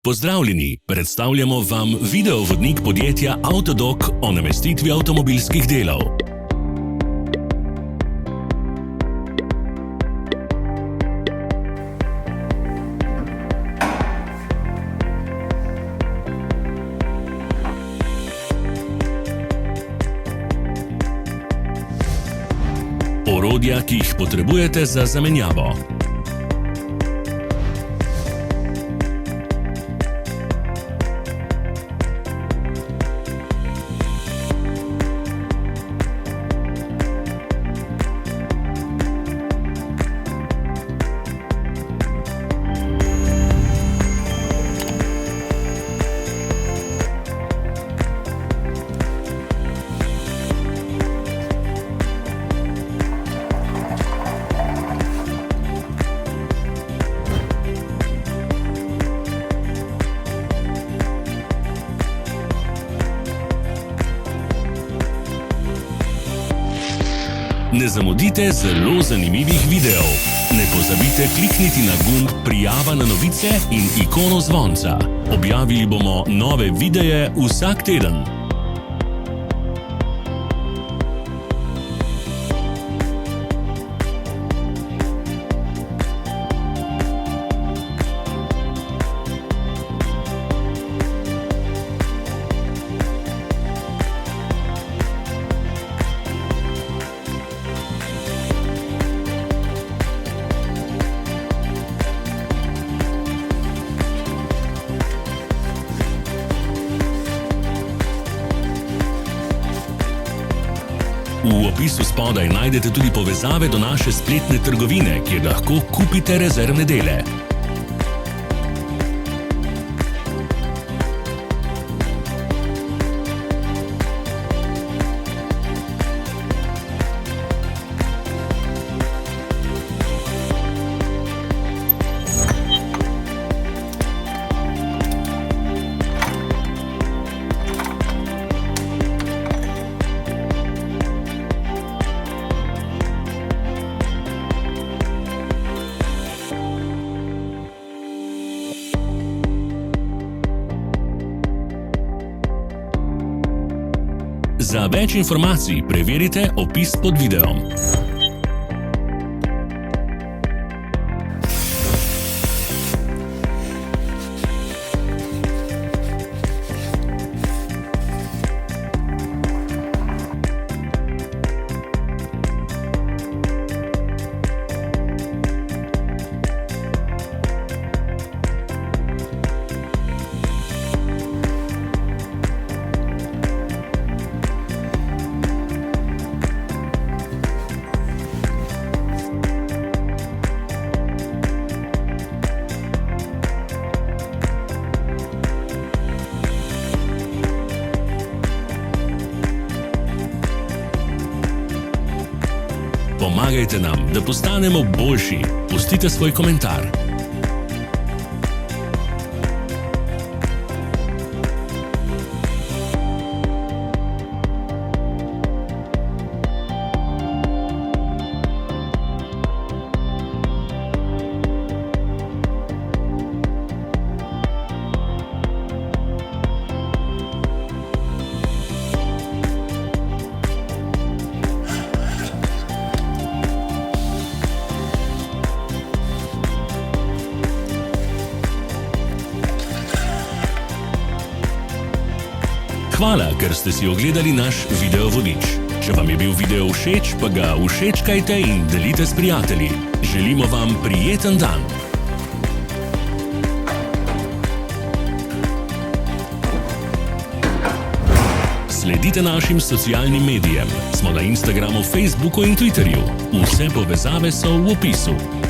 Pozdravljeni, predstavljamo vam videovodnik podjetja Avtodok o namestitvi avtomobilskih delov. Orodja, ki jih potrebujete za zamenjavo. Ne zamudite zelo zanimivih videov. Ne pozabite klikniti na gumb Prijava na novice in ikono zvonca. Objavili bomo nove videe vsak teden. V opisu spodaj najdete tudi povezave do naše spletne trgovine, kjer lahko kupite rezervne dele. Za več informacij preverite opis pod videom. Pomagajte nam, da postanemo boljši. Pustite svoj komentar. Hvala, ker ste si ogledali naš videovodič. Če vam je bil video všeč, pa ga všečkajte in delite s prijatelji. Želimo vam prijeten dan. Sledite našim socialnim medijem. Smo na Instagramu, Facebooku in Twitterju. Vse povezave so v opisu.